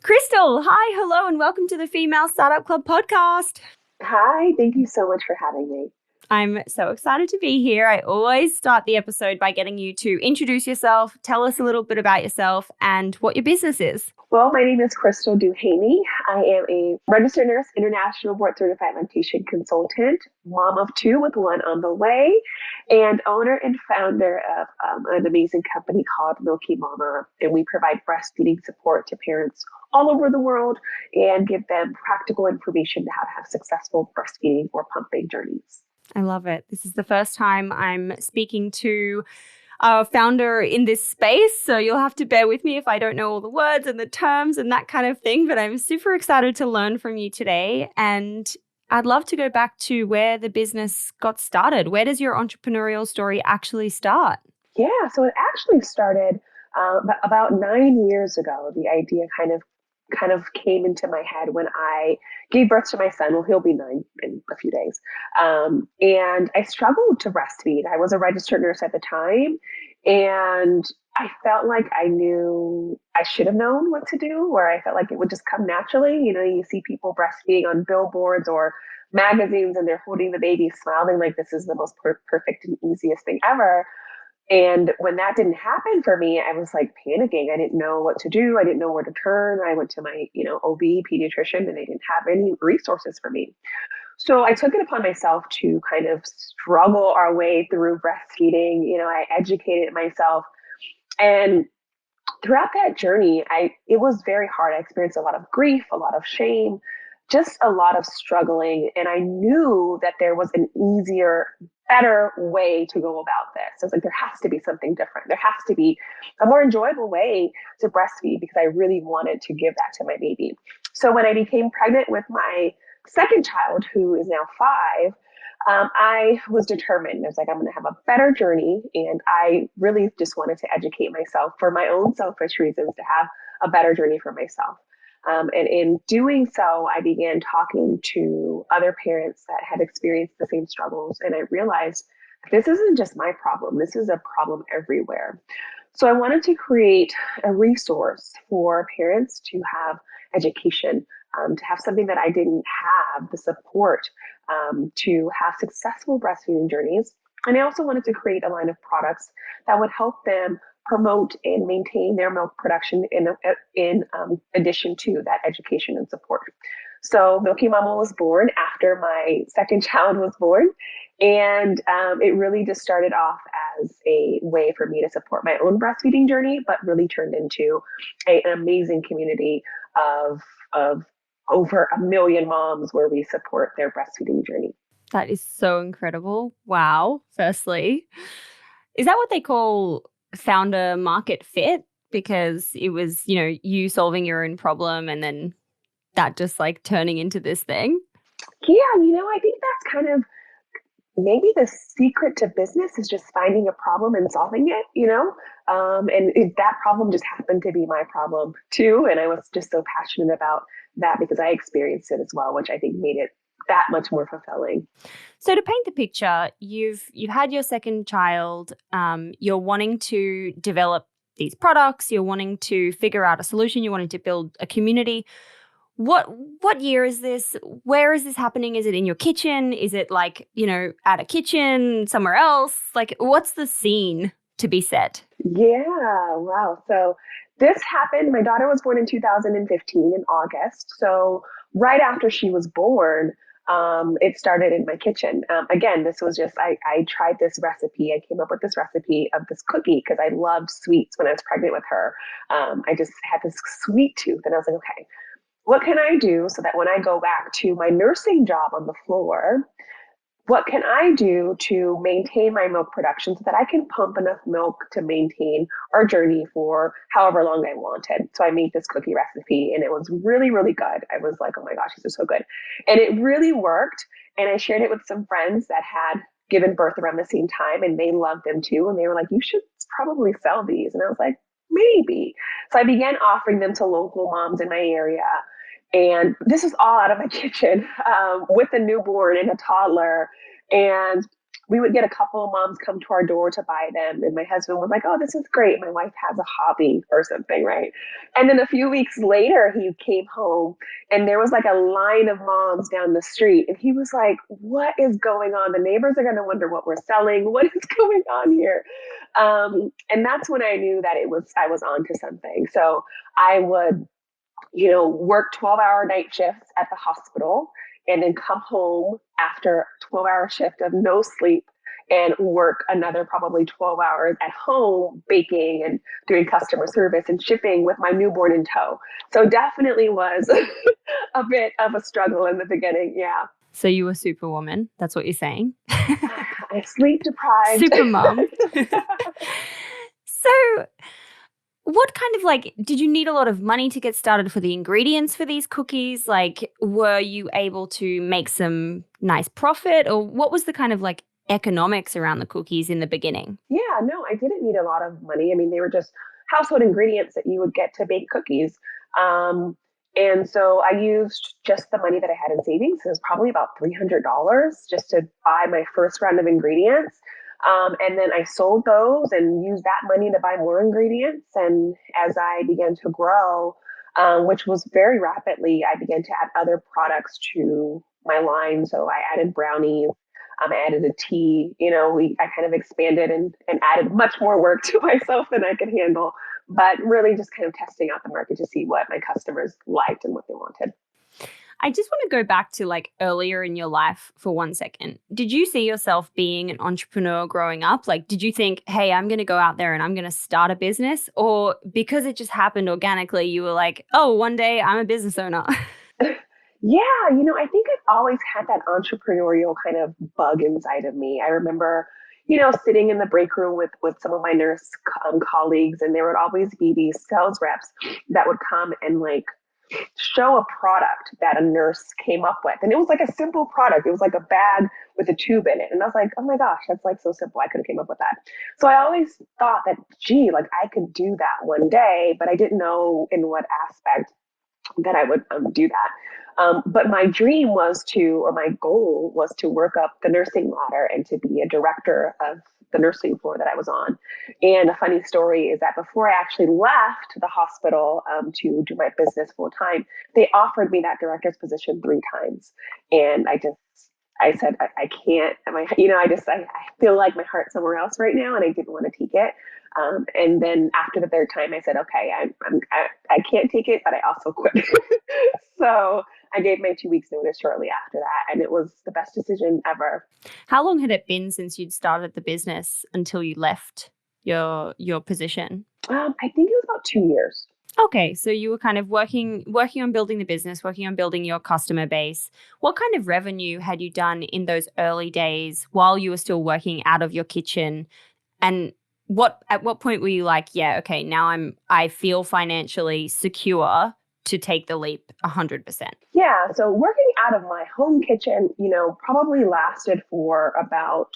Krystal, hi, hello, and welcome to the Female Startup Club podcast. Hi, thank you so much for having me. I'm so excited to be here. I always start the episode by getting you to introduce yourself, tell us a little bit about yourself and what your business is. Well, my name is Krystal Duhaney. I am a registered nurse, international board certified lactation consultant, mom of two with one on the way, and owner and founder of an amazing company called Milky. And we provide breastfeeding support to parents all over the world and give them practical information to how to have successful breastfeeding or pumping journeys. I love it. This is the first time I'm speaking to a founder in this space, so you'll have to bear with me if I don't know all the words and the terms and that kind of thing, but I'm super excited to learn from you today. And I'd love to go back to where the business got started. Where does your entrepreneurial story actually start? Yeah, so it actually started about 9 years ago. The idea kind of came into my head when I gave birth to my son. Well, he'll be 9 in a few days. And I struggled to breastfeed. I was a registered nurse at the time, and I felt like I should have known what to do, or I felt like it would just come naturally. You know, you see people breastfeeding on billboards or magazines, and they're holding the baby, smiling like this is the most perfect and easiest thing ever. And when that didn't happen for me, I was like panicking. I didn't know what to do. I didn't know where to turn. I went to my, OB pediatrician, and they didn't have any resources for me. So I took it upon myself to kind of struggle our way through breastfeeding. You know, I educated myself, and throughout that journey, it was very hard. I experienced a lot of grief, a lot of shame, just a lot of struggling. And I knew that there was an easier, better way to go about this. I was like, there has to be something different. There has to be a more enjoyable way to breastfeed, because I really wanted to give that to my baby. So when I became pregnant with my second child, who is now 5, I was determined. I was like, I'm going to have a better journey. And I really just wanted to educate myself for my own selfish reasons, to have a better journey for myself. And in doing so, I began talking to other parents that had experienced the same struggles. And I realized this isn't just my problem. This is a problem everywhere. So I wanted to create a resource for parents to have education, to have something that I didn't have, the support to have successful breastfeeding journeys. And I also wanted to create a line of products that would help them promote and maintain their milk production in addition to that education and support. So Milky Mama was born after my second child was born. And it really just started off as a way for me to support my own breastfeeding journey, but really turned into an amazing community of over 1 million moms where we support their breastfeeding journey. That is so incredible. Wow. Firstly, is that what they call founder market fit? Because it was, you solving your own problem and then that just like turning into this thing? Yeah, I think that's kind of maybe the secret to business, is just finding a problem and solving it. That problem just happened to be my problem too. And I was just so passionate about that because I experienced it as well, which I think made it that much more fulfilling. So to paint the picture, you've had your second child, you're wanting to develop these products, you're wanting to figure out a solution, you're wanting to build a community. What year is this? Where is this happening? Is it in your kitchen? Is it like, at a kitchen somewhere else? Like, what's the scene to be set? Yeah, wow. So this happened, my daughter was born in 2015 in August. So right after she was born, it started in my kitchen. Again, this was just, I tried this recipe. I came up with this recipe of this cookie because I loved sweets when I was pregnant with her. I just had this sweet tooth, and I was like, okay, what can I do so that when I go back to my nursing job on the floor, what can I do to maintain my milk production so that I can pump enough milk to maintain our journey for however long I wanted? So I made this cookie recipe, and it was really, really good. I was like, oh my gosh, this is so good. And it really worked. And I shared it with some friends that had given birth around the same time, and they loved them too. And they were like, you should probably sell these. And I was like, maybe. So I began offering them to local moms in my area. And this is all out of my kitchen with a newborn and a toddler. And we would get a couple of moms come to our door to buy them. And my husband was like, oh, this is great. My wife has a hobby or something, right? And then a few weeks later, he came home and there was like a line of moms down the street. And he was like, what is going on? The neighbors are going to wonder what we're selling. What is going on here? And that's when I knew that I was onto something. So I would, work 12-hour night shifts at the hospital and then come home after 12-hour shift of no sleep and work another probably 12 hours at home baking and doing customer service and shipping with my newborn in tow. So definitely was a bit of a struggle in the beginning. Yeah. So you were superwoman. That's what you're saying. I sleep deprived. Super mom. So what kind of did you need a lot of money to get started for the ingredients for these cookies? Were you able to make some nice profit, or what was the kind of economics around the cookies in the beginning? Yeah, no, I didn't need a lot of money. I mean, they were just household ingredients that you would get to bake cookies. And so I used just the money that I had in savings. It was probably about $300 just to buy my first round of ingredients. And then I sold those and used that money to buy more ingredients. And as I began to grow, which was very rapidly, I began to add other products to my line. So I added brownies. I added a tea. I kind of expanded and added much more work to myself than I could handle, but really just kind of testing out the market to see what my customers liked and what they wanted. I just want to go back to earlier in your life for 1 second. Did you see yourself being an entrepreneur growing up? Did you think, hey, I'm going to go out there and I'm going to start a business? Or because it just happened organically, you were like, oh, one day I'm a business owner? Yeah, I think I've always had that entrepreneurial kind of bug inside of me. I remember, sitting in the break room with some of my nurse colleagues, and there would always be these sales reps that would come and show a product that a nurse came up with. And it was like a simple product. It was like a bag with a tube in it. And I was like, oh my gosh, that's so simple. I could have came up with that. So I always thought that, gee, I could do that one day, but I didn't know in what aspect that I would do that. But my dream was or my goal was to work up the nursing ladder and to be a director of the nursing floor that I was on. And a funny story is that before I actually left the hospital to do my business full time, they offered me that director's position 3 times. And I said, I can't, I feel like my heart's somewhere else right now, and I didn't want to take it. And then after the 3rd time, I said, okay, I can't take it, but I also quit. So I gave my 2 weeks notice shortly after that, and it was the best decision ever. How long had it been since you'd started the business until you left your position? I think it was about 2 years. Okay, so you were kind of working on building the business, working on building your customer base. What kind of revenue had you done in those early days while you were still working out of your kitchen? And at what point were you like, yeah, okay, now I feel financially secure to take the leap 100%? Yeah, so working out of my home kitchen, probably lasted for about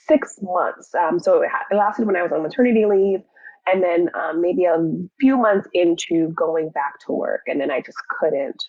6 months. So it lasted when I was on maternity leave, and then maybe a few months into going back to work. And then I just couldn't,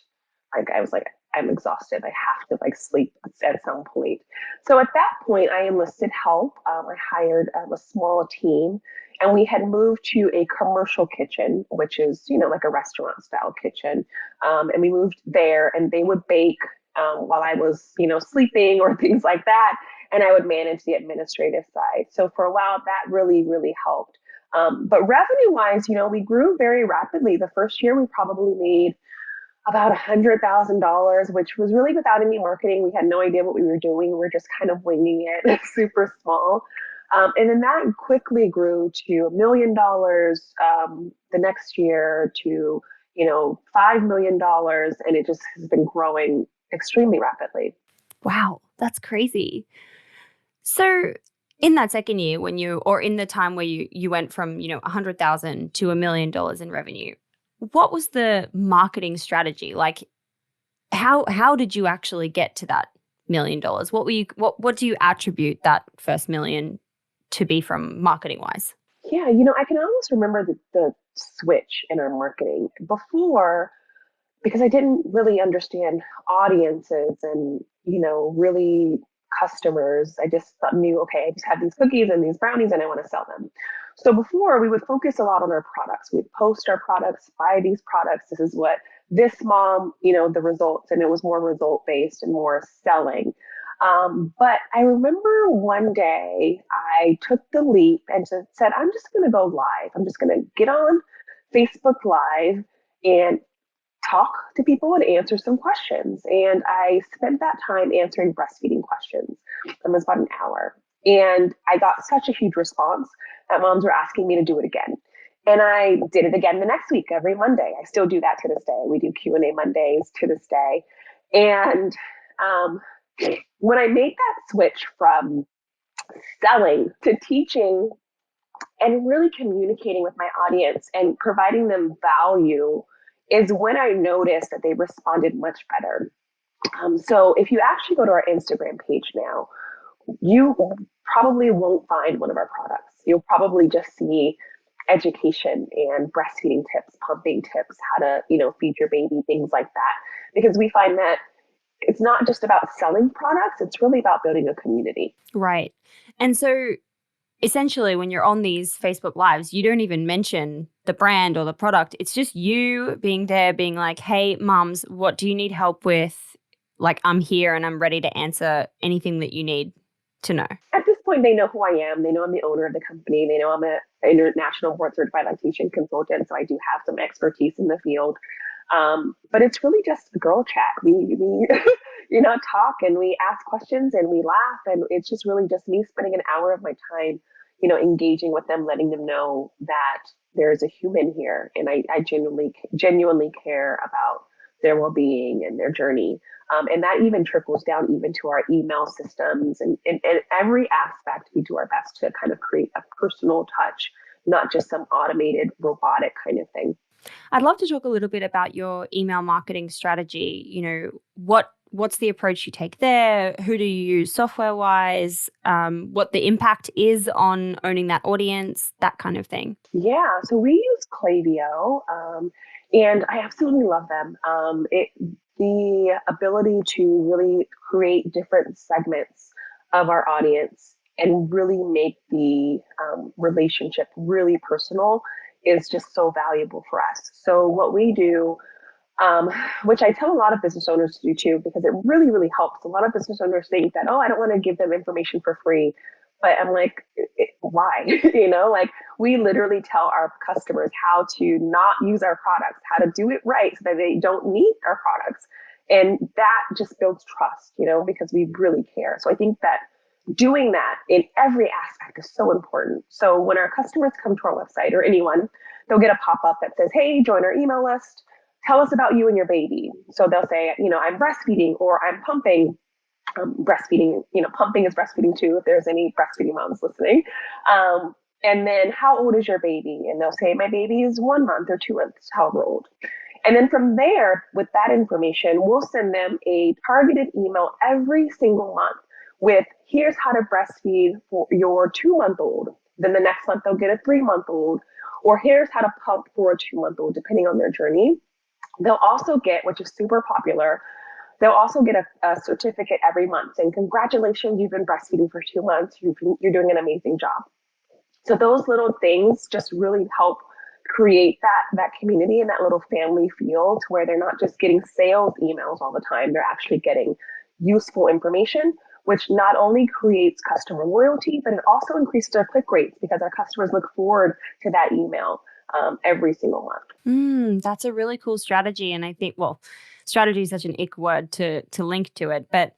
I was like, I'm exhausted. I have to sleep at some point. So at that point, I enlisted help. I hired a small team, and we had moved to a commercial kitchen, which is, like a restaurant style kitchen. And we moved there, and they would bake while I was, sleeping or things like that. And I would manage the administrative side. So for a while, that really, really helped. But revenue wise, we grew very rapidly. The first year, we probably made about $100,000, which was really without any marketing. We had no idea what we were doing. We were just kind of winging it, super small. And then that quickly grew to $1 million the next year to, $5 million. And it just has been growing extremely rapidly. Wow, that's crazy. So in that second year or in the time where you went from, 100,000 to $1 million in revenue, what was the marketing strategy? How did you actually get to that $1 million? What do you attribute that first million to be from marketing wise? Yeah, I can almost remember the switch in our marketing. Before, because I didn't really understand audiences and, really customers. I just knew, okay, I just have these cookies and these brownies and I want to sell them. So before we would focus a lot on our products. We'd post our products, buy these products. This is what this mom, the results, and it was more result based and more selling. But I remember one day I took the leap and said, I'm just going to go live. I'm just going to get on Facebook Live and talk to people and answer some questions. And I spent that time answering breastfeeding questions. It was about an hour. And I got such a huge response that moms were asking me to do it again. And I did it again the next week, every Monday. I still do that to this day. We do Q&A Mondays to this day. And um, when I made that switch from selling to teaching and really communicating with my audience and providing them value is when I noticed that they responded much better. So if you actually go to our Instagram page now, you probably won't find one of our products. You'll probably just see education and breastfeeding tips, pumping tips, how to, feed your baby, things like that. Because we find that it's not just about selling products, it's really about building a community. Right. And so essentially, when you're on these Facebook Lives, you don't even mention the brand or the product. It's just you being there, being like, hey, mums, what do you need help with? Like, I'm here and I'm ready to answer anything that you need to know. At this point, they know who I am. They know I'm the owner of the company. They know I'm an international board certified lactation consultant. So I do have some expertise in the field. But it's really just a girl chat. We talk and we ask questions and we laugh. And it's just really just me spending an hour of my time, engaging with them, letting them know that there's a human here. And I genuinely care about their well-being and their journey. And that even trickles down even to our email systems and every aspect. We do our best to kind of create a personal touch, not just some automated robotic kind of thing. I'd love to talk a little bit about your email marketing strategy. What's the approach you take there? Who do you use software-wise? What the impact is on owning that audience, that kind of thing. Yeah, so we use Klaviyo, and I absolutely love them. The ability to really create different segments of our audience and really make the relationship really personal is just so valuable for us. So what we do, which I tell a lot of business owners to do too, because it really, really helps. A lot of business owners think that, oh, I don't want to give them information for free. But I'm like, why? Like we literally tell our customers how to not use our products, how to do it right so that they don't need our products. And that just builds trust, because we really care. So I think that doing that in every aspect is so important. So when our customers come to our website or anyone, they'll get a pop-up that says, hey, join our email list. Tell us about you and your baby. So they'll say, I'm breastfeeding or I'm pumping. Breastfeeding, pumping is breastfeeding too, if there's any breastfeeding moms listening. And then how old is your baby? And they'll say, my baby is 1 month or 2 months, however old. And then from there, with that information, we'll send them a targeted email every single month with here's how to breastfeed for your 2-month-old. Then the next month they'll get a 3-month-old, or here's how to pump for a 2-month-old, depending on their journey. They'll also get, which is super popular, they'll also get a certificate every month saying, congratulations, you've been breastfeeding for 2 months. You're doing an amazing job. So those little things just really help create that community and that little family feel to where they're not just getting sales emails all the time. They're actually getting useful information, which not only creates customer loyalty, but it also increases our click rates because our customers look forward to that email every single month. That's a really cool strategy. And I think, strategy is such an ick word to link to it. But,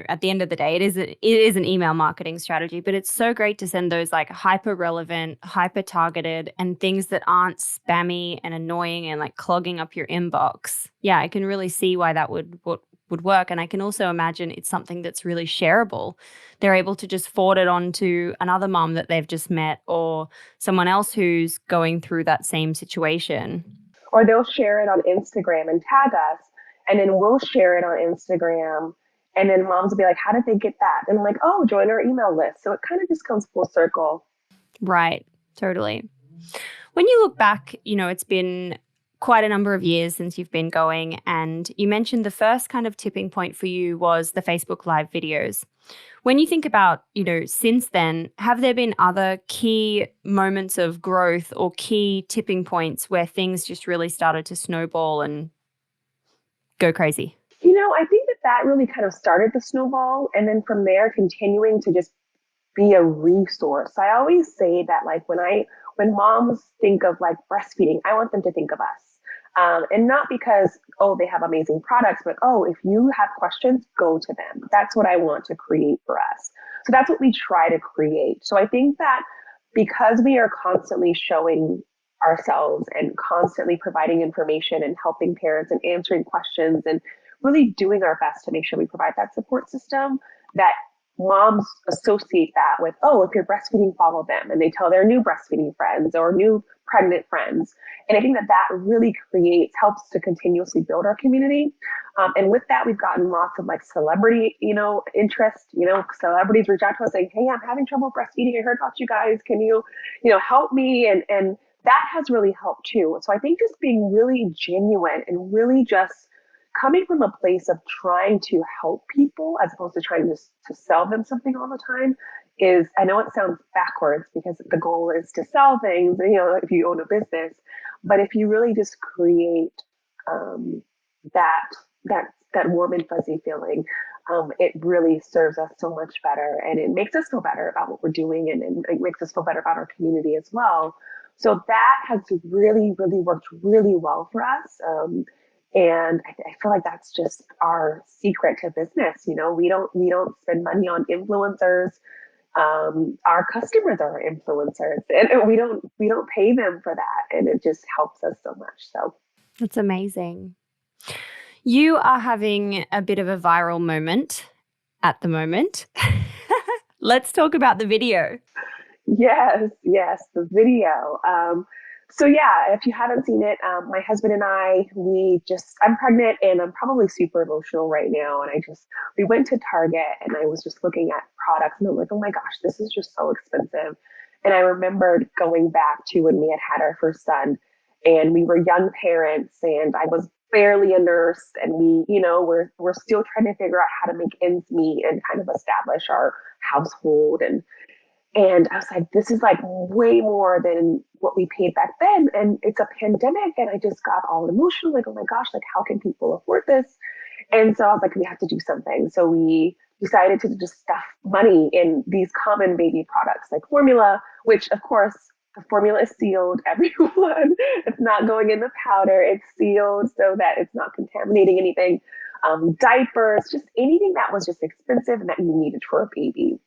at the end of the day, it is an email marketing strategy. But it's so great to send those like hyper relevant, hyper targeted and things that aren't spammy and annoying and like clogging up your inbox. Yeah, I can really see why that would work. And I can also imagine it's something that's really shareable. They're able to just forward it on to another mom that they've just met or someone else who's going through that same situation. Or they'll share it on Instagram and tag us, and then we'll share it on Instagram. And then moms will be like, how did they get that? And I'm like, oh, join our email list. So it kind of just comes full circle. Right. Totally. When you look back, it's been quite a number of years since you've been going, and you mentioned the first kind of tipping point for you was the Facebook Live videos. When you think about, since then, have there been other key moments of growth or key tipping points where things just really started to snowball and go crazy? I think that really kind of started the snowball. And then from there, continuing to just be a resource. I always say that like when moms think of like breastfeeding, I want them to think of us. And not because, oh, they have amazing products, but oh, if you have questions, go to them. That's what I want to create for us. So that's what we try to create. So I think that because we are constantly showing ourselves and constantly providing information and helping parents and answering questions and really doing our best to make sure we provide that support system, that moms associate that with, oh, if you're breastfeeding, follow them. And they tell their new breastfeeding friends or new pregnant friends. And I think that really helps to continuously build our community. And with that, we've gotten lots of like celebrity, interest, celebrities reach out to us saying, hey, I'm having trouble breastfeeding. I heard about you guys. Can you, help me? And that has really helped too. So I think just being really genuine and really just coming from a place of trying to help people as opposed to trying to sell them something all the time is, I know it sounds backwards because the goal is to sell things, if you own a business, but if you really just create that warm and fuzzy feeling, it really serves us so much better, and it makes us feel better about what we're doing, and it makes us feel better about our community as well. So that has really, really worked really well for us. And I feel like that's just our secret to business. We don't spend money on influencers. Our customers are our influencers, and we don't pay them for that, and it just helps us so much. So That's amazing. You are having a bit of a viral moment at the moment. Let's talk about the video. yes, the video. So yeah, if you haven't seen it, my husband and I, I'm pregnant and I'm probably super emotional right now. And we went to Target and I was just looking at products and I'm like, oh my gosh, this is just so expensive. And I remembered going back to when we had our first son and we were young parents and I was barely a nurse and we're still trying to figure out how to make ends meet and kind of establish our household. And I was like, this is like way more than what we paid back then. And it's a pandemic. And I just got all emotional, like, oh my gosh, like how can people afford this? And so I was like, we have to do something. So we decided to just stuff money in these common baby products like formula, which of course the formula is sealed, everyone. It's not going in the powder. It's sealed so that it's not contaminating anything. Diapers, just anything that was just expensive and that you needed for a baby.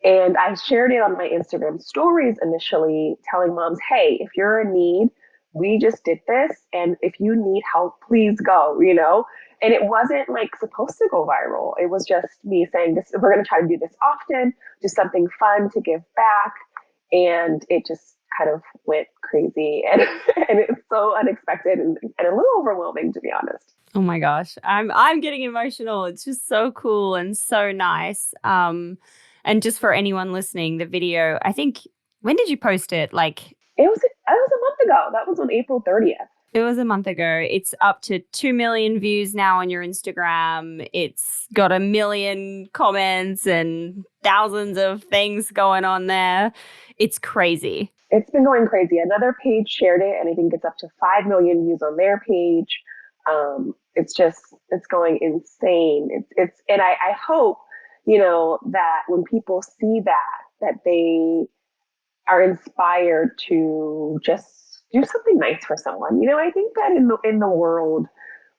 And I shared it on my Instagram stories initially, telling moms, hey, if you're in need, we just did this. And if you need help, please go. And it wasn't like supposed to go viral. It was just me saying this, we're going to try to do this often, just something fun to give back. And it just kind of went crazy. And, and it's so unexpected and a little overwhelming, to be honest. Oh my gosh, I'm getting emotional. It's just so cool and so nice. And just for anyone listening, the video, I think, when did you post it? Like, it was a month ago. That was on April 30th. it was a month ago. It's up to 2 million views now on your Instagram. It's got 1 million comments and thousands of things going on there. It's crazy. It's been going crazy. Another page shared it, and I think it's up to 5 million views on their page. It's going insane. And I hope, that when people see that they are inspired to just do something nice for someone. I think that in the world,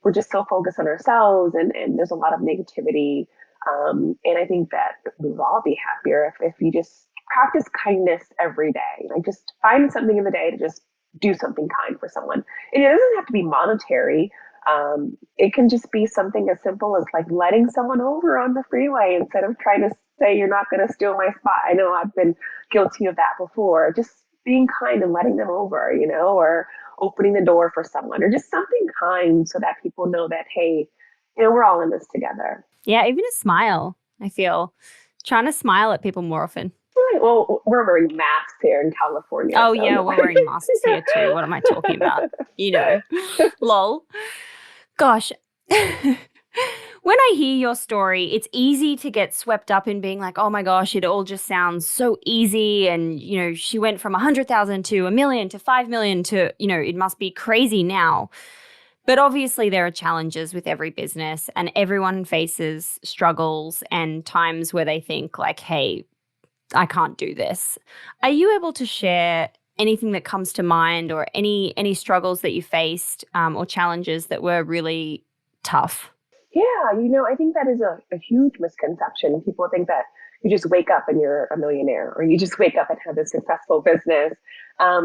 we're just so focused on ourselves and there's a lot of negativity. And I think that we would all be happier if you just practice kindness every day. Like just find something in the day to just do something kind for someone. And it doesn't have to be monetary. It can just be something as simple as like letting someone over on the freeway instead of trying to say you're not going to steal my spot. I know I've been guilty of that before. Just being kind and letting them over, or opening the door for someone or just something kind so that people know that, hey, we're all in this together. Yeah, even a smile, I feel. Trying to smile at people more often. Right. Well, we're wearing masks here in California, Oh, so yeah, no. we're wearing masks here too. What am I talking about? You know, lol. Gosh. When I hear your story, it's easy to get swept up in being like, oh my gosh, it all just sounds so easy. And, she went from 100,000 to a million to 5 million to, it must be crazy now. But obviously, there are challenges with every business, and everyone faces struggles and times where they think, like, hey, I can't do this. Are you able to share anything that comes to mind, or any struggles that you faced, or challenges that were really tough? Yeah, I think that is a huge misconception. People think that you just wake up and you're a millionaire, or you just wake up and have a successful business.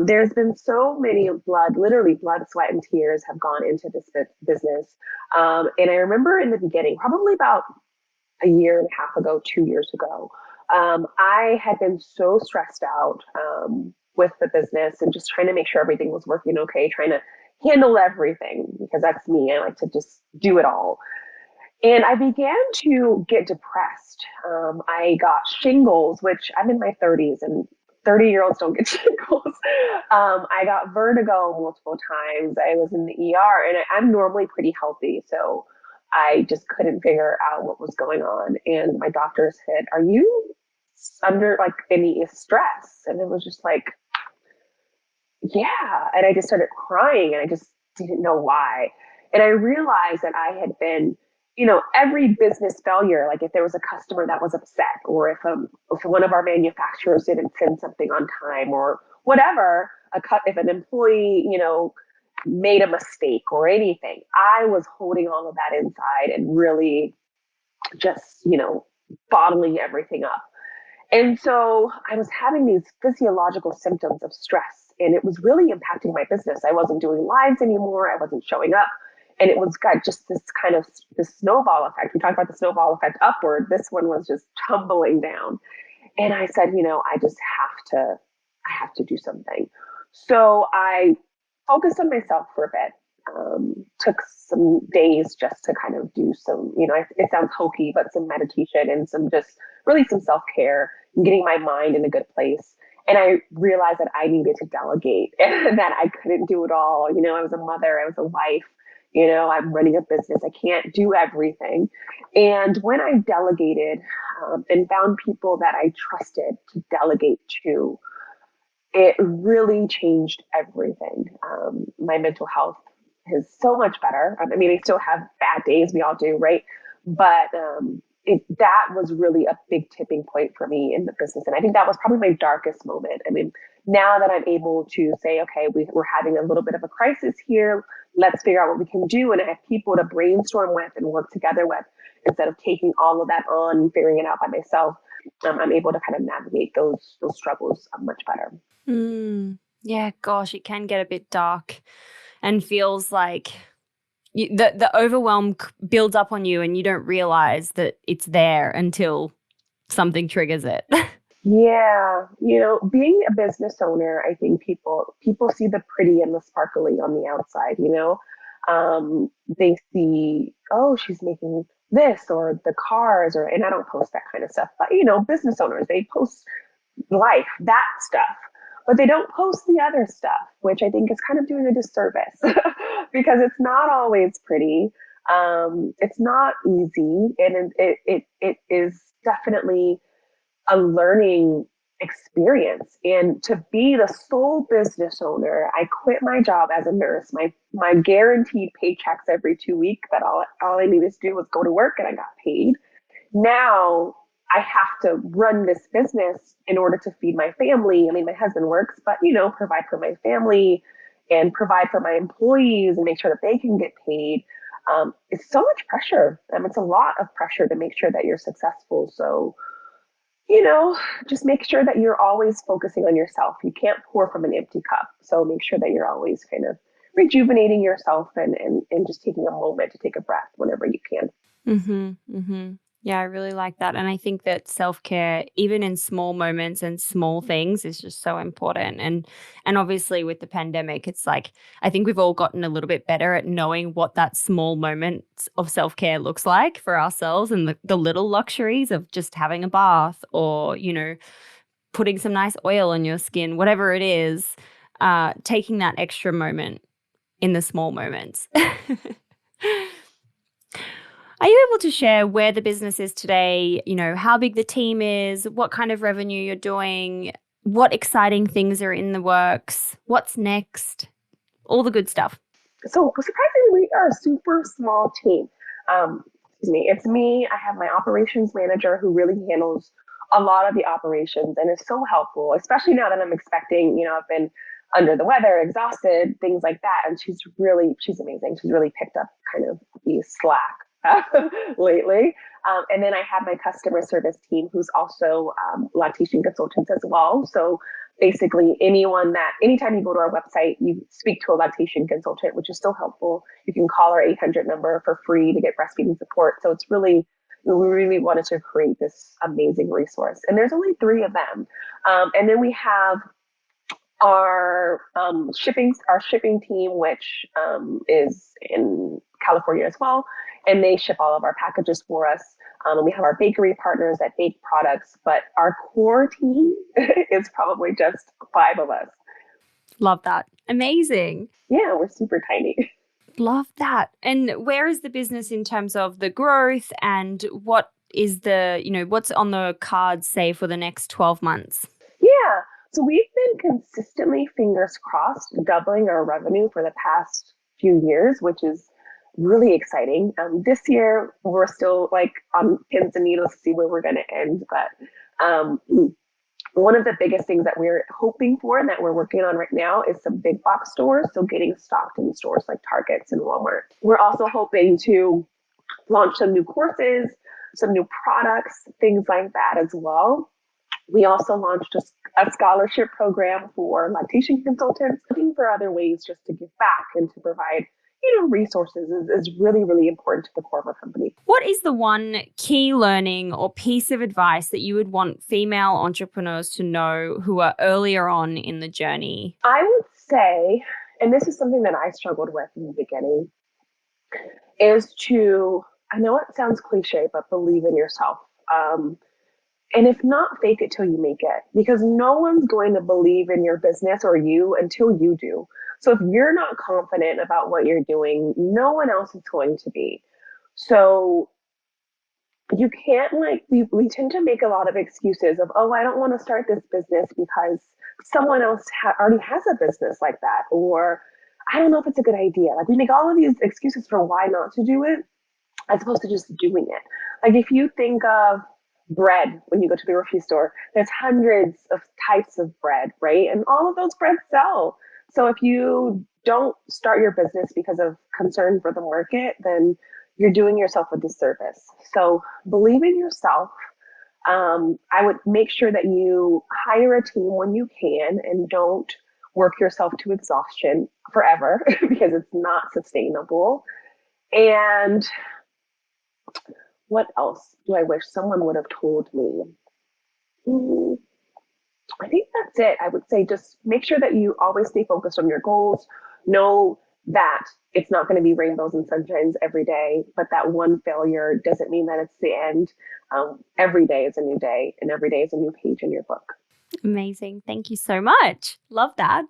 There's been so many literally blood, sweat, and tears have gone into this business. And I remember in the beginning, probably about a year and a half ago, 2 years ago, I had been so stressed out with the business and just trying to make sure everything was working okay, trying to handle everything because that's me. I like to just do it all. And I began to get depressed. I got shingles, which I'm in my 30s and 30-year-olds don't get shingles. I got vertigo multiple times. I was in the ER, and I'm normally pretty healthy. So I just couldn't figure out what was going on. And my doctor said, "Are you under like any stress?" And it was just like, yeah. And I just started crying, and I just didn't know why. And I realized that I had been, every business failure, like if there was a customer that was upset, or if one of our manufacturers didn't send something on time, or whatever, if an employee, made a mistake or anything, I was holding all of that inside and really just, bottling everything up. And so I was having these physiological symptoms of stress, and it was really impacting my business. I wasn't doing lives anymore. I wasn't showing up. And it was got just this kind of this snowball effect. We talked about the snowball effect upward. This one was just tumbling down. And I said, I have to do something. So I focused on myself for a bit. Took some days just to kind of do some, it sounds hokey, but some meditation and some just really some self care and getting my mind in a good place. And I realized that I needed to delegate and that I couldn't do it all. I was a mother, I was a wife, I'm running a business. I can't do everything. And when I delegated and found people that I trusted to delegate to, it really changed everything. My mental health is so much better. I mean, I still have bad days. We all do, right? But that was really a big tipping point for me in the business. And I think that was probably my darkest moment. I mean, now that I'm able to say, okay, we're having a little bit of a crisis here. Let's figure out what we can do. And I have people to brainstorm with and work together with instead of taking all of that on and figuring it out by myself. I'm able to kind of navigate those struggles much better. Yeah, gosh, it can get a bit dark and feels like the overwhelm builds up on you and you don't realize that it's there until something triggers it. Yeah, being a business owner, I think people see the pretty and the sparkly on the outside, they see, oh, she's making this or the cars, and I don't post that kind of stuff, but business owners, they post life, that stuff, but they don't post the other stuff, which I think is kind of doing a disservice because it's not always pretty. It's not easy, and it is definitely a learning experience. And to be the sole business owner, I quit my job as a nurse, my guaranteed paychecks every 2 weeks, that all I needed to do was go to work and I got paid. Now I have to run this business in order to feed my family. I mean, my husband works, but provide for my family and provide for my employees and make sure that they can get paid. It's so much pressure. It's a lot of pressure to make sure that you're successful. So just make sure that you're always focusing on yourself. You can't pour from an empty cup. So make sure that you're always kind of rejuvenating yourself and just taking a moment to take a breath whenever you can. Yeah, I really like that. And I think that self-care, even in small moments and small things, is just so important. And obviously with the pandemic, it's like, I think we've all gotten a little bit better at knowing what that small moment of self-care looks like for ourselves, and the little luxuries of just having a bath or, putting some nice oil on your skin, whatever it is, taking that extra moment in the small moments. Are you able to share where the business is today, how big the team is, what kind of revenue you're doing, what exciting things are in the works, what's next, all the good stuff? So surprisingly, we are a super small team. Excuse me, it's me. I have my operations manager who really handles a lot of the operations and is so helpful, especially now that I'm expecting, I've been under the weather, exhausted, things like that. And she's amazing. She's really picked up kind of the slack lately. And then I have my customer service team who's also lactation consultants as well. So basically anytime you go to our website, you speak to a lactation consultant, which is so helpful. You can call our 800 number for free to get breastfeeding support. So we really wanted to create this amazing resource. And there's only 3 of them. And then we have our shipping team, which is in California as well, and they ship all of our packages for us. And we have our bakery partners that bake products, but our core team is probably just 5 of us. Love that. Amazing. Yeah, we're super tiny. Love that. And where is the business in terms of the growth, and what is what's on the cards, say, for the next 12 months? Yeah. So we've been consistently, fingers crossed, doubling our revenue for the past few years, which is really exciting. This year, we're still on pins and needles to see where we're going to end. But one of the biggest things that we're hoping for and that we're working on right now is some big box stores. So getting stocked in stores like Targets and Walmart. We're also hoping to launch some new courses, some new products, things like that as well. We also launched a scholarship program for lactation consultants. Looking for other ways just to give back and to provide, resources is really, really important to the core of our company. What is the one key learning or piece of advice that you would want female entrepreneurs to know who are earlier on in the journey? I would say, and this is something that I struggled with in the beginning, is to, I know it sounds cliche, but believe in yourself. And if not, fake it till you make it, because no one's going to believe in your business or you until you do. So if you're not confident about what you're doing, no one else is going to be. So you can't we tend to make a lot of excuses of, I don't want to start this business because someone else already has a business like that, or I don't know if it's a good idea. We make all of these excuses for why not to do it, as opposed to just doing it. If you think of bread, when you go to the grocery store, there's hundreds of types of bread, right? And all of those breads sell. So if you don't start your business because of concern for the market, then you're doing yourself a disservice. So believe in yourself. I would make sure that you hire a team when you can and don't work yourself to exhaustion forever because it's not sustainable. And what else do I wish someone would have told me? I think that's it. I would say just make sure that you always stay focused on your goals. Know that it's not going to be rainbows and sunshines every day, but that one failure doesn't mean that it's the end. Every day is a new day, and every day is a new page in your book. Amazing. Thank you so much. Love that.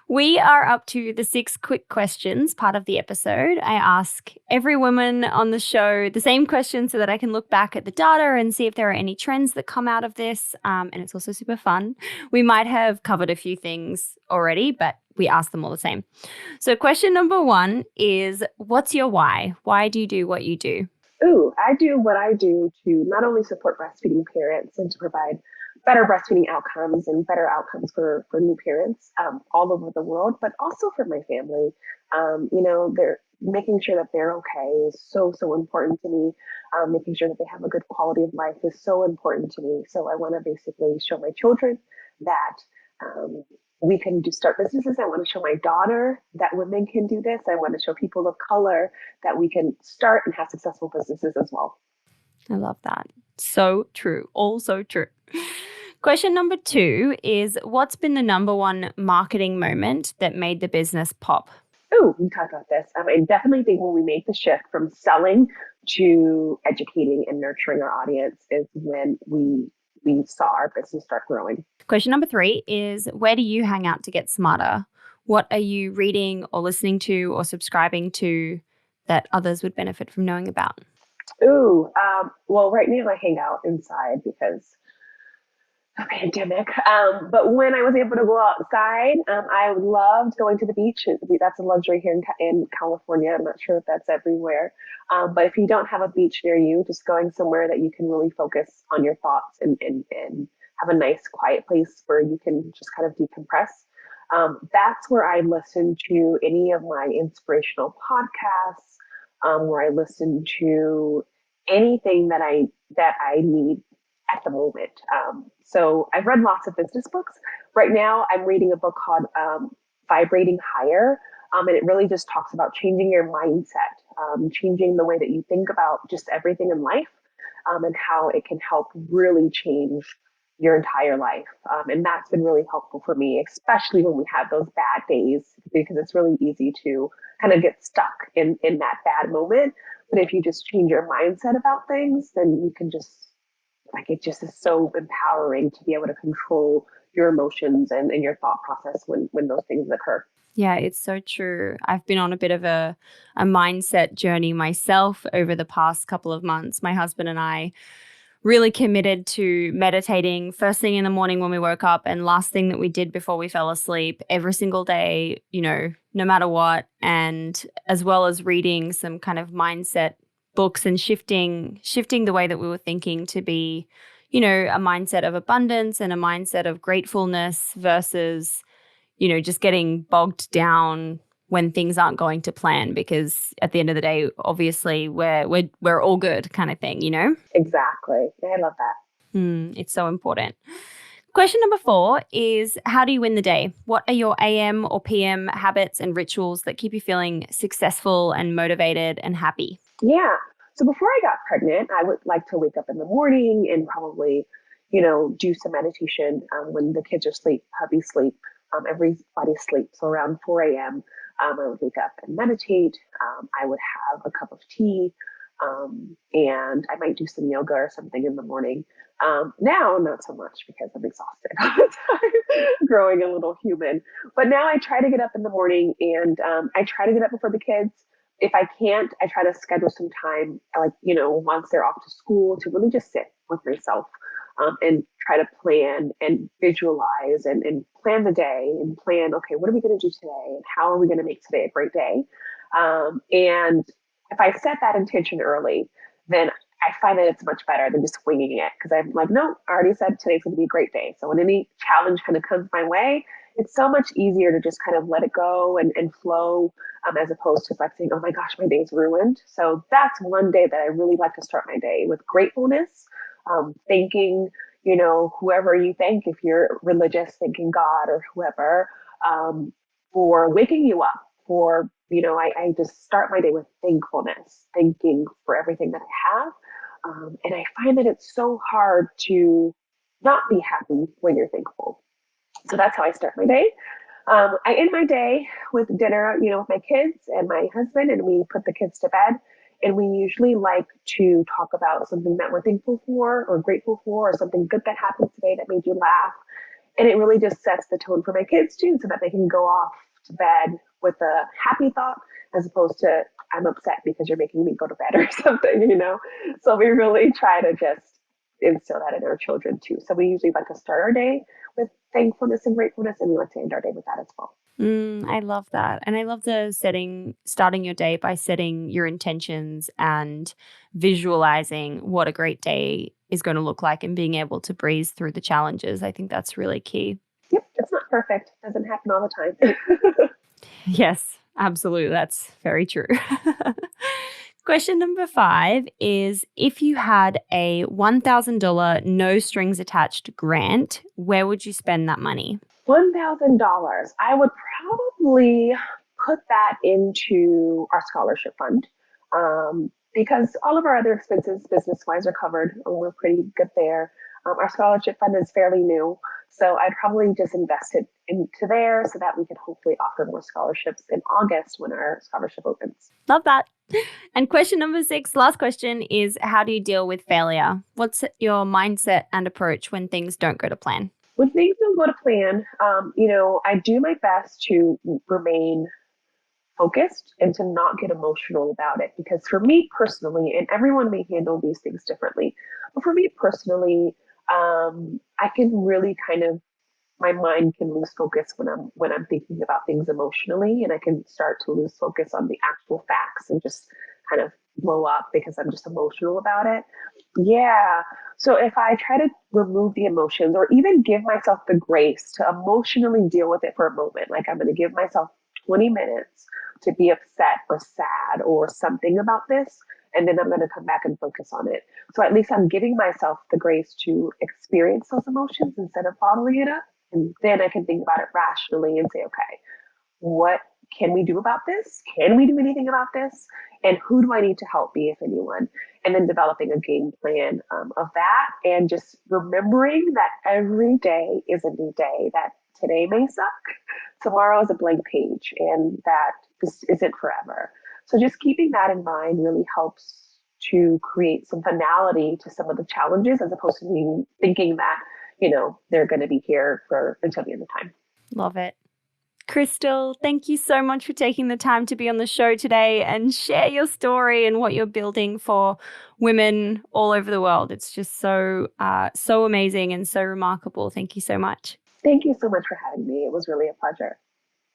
We are up to the 6 quick questions part of the episode. I ask every woman on the show the same question so that I can look back at the data and see if there are any trends that come out of this. And it's also super fun. We might have covered a few things already, but we ask them all the same. So question number 1 is, what's your why? Why do you do what you do? I do what I do to not only support breastfeeding parents and to provide better breastfeeding outcomes and better outcomes for new parents all over the world, but also for my family. They're making sure that they're okay is so, so important to me. Making sure that they have a good quality of life is so important to me. So I want to basically show my children that we can start businesses. I want to show my daughter that women can do this. I want to show people of color that we can start and have successful businesses as well. I love that. So true. All so true. Question number 2 is, what's been the number 1 marketing moment that made the business pop? We talked about this. I definitely think when we made the shift from selling to educating and nurturing our audience is when we we saw our business start growing. Question number 3 is, where do you hang out to get smarter? What are you reading or listening to or subscribing to that others would benefit from knowing about? Ooh, well, right now I hang out inside because a pandemic. But when I was able to go outside, I loved going to the beach. That's a luxury here in California. I'm not sure if that's everywhere. But if you don't have a beach near you, just going somewhere that you can really focus on your thoughts and have a nice quiet place where you can just kind of decompress. That's where I listen to any of my inspirational podcasts, where I listen to anything that I need at the moment. So I've read lots of business books. Right now, I'm reading a book called Vibrating Higher. And it really just talks about changing your mindset, changing the way that you think about just everything in life, and how it can help really change your entire life. And that's been really helpful for me, especially when we have those bad days, because it's really easy to kind of get stuck in that bad moment. But if you just change your mindset about things, then you can just, like, it just is so empowering to be able to control your emotions and your thought process when those things occur. Yeah, it's so true. I've been on a bit of a mindset journey myself over the past couple of months. My husband and I really committed to meditating first thing in the morning when we woke up and last thing that we did before we fell asleep every single day, no matter what. And as well as reading some kind of mindset books and shifting the way that we were thinking to be, a mindset of abundance and a mindset of gratefulness versus, just getting bogged down when things aren't going to plan, because at the end of the day, obviously we're all good kind of thing, Exactly. I love that. It's so important. Question number 4 is, how do you win the day? What are your AM or PM habits and rituals that keep you feeling successful and motivated and happy? Yeah. So before I got pregnant, I would like to wake up in the morning and probably, do some meditation when the kids are asleep, hubby sleep, everybody sleeps. So around 4 a.m., I would wake up and meditate. I would have a cup of tea, and I might do some yoga or something in the morning. Now, not so much because I'm exhausted all the time, growing a little human. But now I try to get up in the morning, and I try to get up before the kids. If I can't, I try to schedule some time, like, once they're off to school, to really just sit with myself, and try to plan and visualize and plan the day and plan, okay, what are we going to do today? And how are we going to make today a great day? And if I set that intention early, then I find that it's much better than just winging it, because I'm like, no, I already said today's going to be a great day. So when any challenge kind of comes my way, it's so much easier to just kind of let it go and flow, as opposed to like saying, oh my gosh, my day's ruined. So that's one day that I really like to start my day with gratefulness, thanking, whoever you thank, if you're religious, thanking God or whoever, for waking you up, for, I just start my day with thankfulness, thanking for everything that I have. And I find that it's so hard to not be happy when you're thankful. So that's how I start my day. I end my day with dinner, with my kids and my husband, and we put the kids to bed. And we usually like to talk about something that we're thankful for or grateful for, or something good that happened today that made you laugh. And it really just sets the tone for my kids too, so that they can go off to bed with a happy thought, as opposed to, I'm upset because you're making me go to bed or something. So we really try to just instill that in our children too. So we usually like to start our day with thankfulness and gratefulness, and we like to end our day with that as well. I love that. And I love the starting your day by setting your intentions and visualizing what a great day is going to look like and being able to breeze through the challenges. I think that's really key. Yep, it's not perfect. It doesn't happen all the time. Yes, absolutely. That's very true. Question number 5 is, if you had a $1,000 no strings attached grant, where would you spend that money? $1,000. I would probably put that into our scholarship fund, because all of our other expenses, business wise, are covered. We're pretty good there. Our scholarship fund is fairly new, So I'd probably just invest it into there so that we can hopefully offer more scholarships in August when our scholarship opens. Love that. And question number 6, last question, is how do you deal with failure? What's your mindset and approach when things don't go to plan? When things don't go to plan, I do my best to remain focused and to not get emotional about it. Because for me personally, and everyone may handle these things differently, but for me personally, I can really kind of my mind can lose focus when I'm thinking about things emotionally, and I can start to lose focus on the actual facts and just kind of blow up because I'm just emotional about it. Yeah. So if I try to remove the emotions or even give myself the grace to emotionally deal with it for a moment, like I'm going to give myself 20 minutes to be upset or sad or something about this, and then I'm going to come back and focus on it. So at least I'm giving myself the grace to experience those emotions instead of bottling it up. And then I can think about it rationally and say, okay, what can we do about this? Can we do anything about this? And who do I need to help me, if anyone? And then developing a game plan of that, and just remembering that every day is a new day, that today may suck, tomorrow is a blank page, and that this isn't forever. So just keeping that in mind really helps to create some finality to some of the challenges as opposed to thinking that, they're going to be here for until the end of time. Love it. Krystal, thank you so much for taking the time to be on the show today and share your story and what you're building for women all over the world. It's just so amazing and so remarkable. Thank you so much. Thank you so much for having me. It was really a pleasure.